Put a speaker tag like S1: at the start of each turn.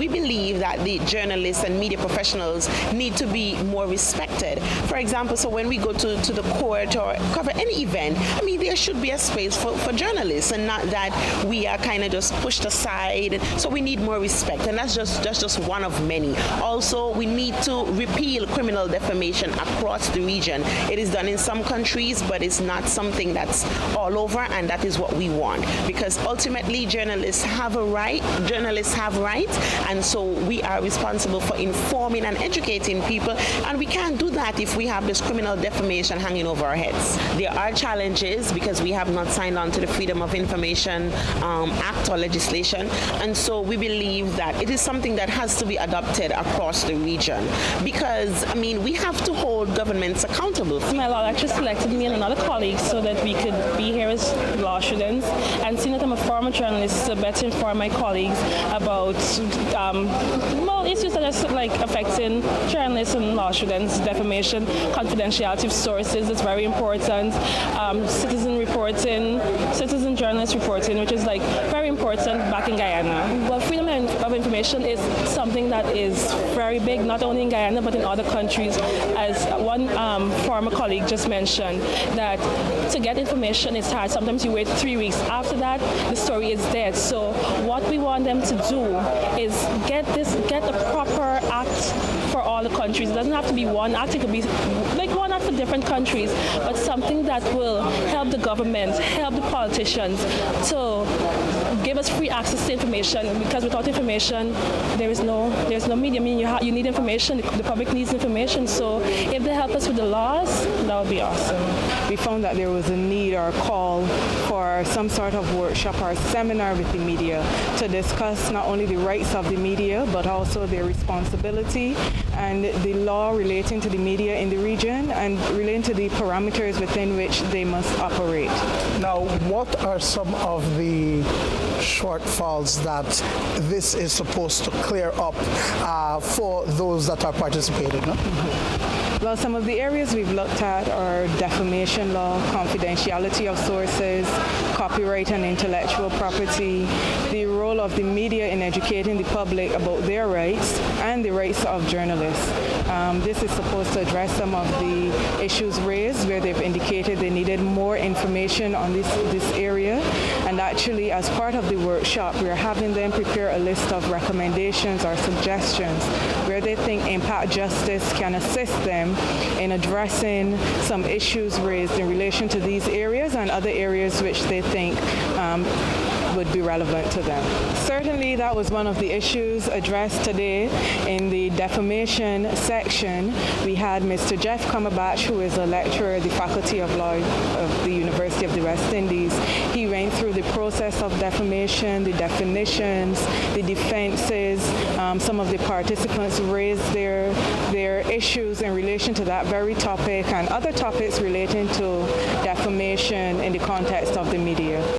S1: we believe that the journalists and media professionals need to be more respected. For example, so when we go to the court or cover any event, I mean, there should be a space for journalists and not that we are kind of just pushed aside. So we need more respect, and that's just one of many. Also, we need to repeal criminal defamation across the region. It is done in some countries, but it's not something that's all over, and that is what we want, because ultimately journalists have a right, journalists have rights, and so we are responsible for informing and educating people, and we can't do that if we have this criminal defamation hanging over our heads. There are challenges because we have not signed on to the Freedom of Information Act or legislation, and so we believe that it is something that has to be adopted across the region, because, I mean, we have to hold governments accountable.
S2: My law lecturer selected me and another colleague so that we could be here as law students, and seeing that I'm a former journalist to better inform my colleagues about issues that are like affecting journalists and law students, defamation, confidentiality of sources is very important, citizen reporting, citizen journalist reporting, which is like very important back in Guyana. Well, freedom of information is something that is very big, not only in Guyana but in other countries. As one former colleague just mentioned, that to get information is hard. Sometimes you wait 3 weeks. After that, the story is dead. So what we want them to do is get the proper act for all the countries. It doesn't have to be one act. It could be like one act for different countries, but something that will help the government, help the politicians to give us free access to information, because without information, there's no media. I mean, you need information. The public needs information. So if they help us with the laws, that would be awesome.
S3: We found that there was a need or a call for some sort of workshop or seminar with the media to discuss not only the rights of the media, but also their responsibility and the law relating to the media in the region and relating to the parameters within which they must operate.
S4: Now, what are some of the shortfalls that this is supposed to clear up for those that are participating? No?
S3: Well, some of the areas we've looked at are defamation law, confidentiality of sources, copyright and intellectual property, the role of the media in educating the public about their rights, and the rights of journalists. This is supposed to address some of the issues raised where they've indicated they needed more information on this area. And actually, as part of the workshop, we're having them prepare a list of recommendations or suggestions where they think impact justice can assist them in addressing some issues raised in relation to these areas and other areas which they think would be relevant to them. Certainly that was one of the issues addressed today in the defamation section. We had Mr. Jeff Cumberbatch, who is a lecturer at the Faculty of Law of the University of the West Indies. He went through the process of defamation, the definitions, the defenses. Some of the participants raised their issues in relation to that very topic and other topics relating to defamation in the context of the media.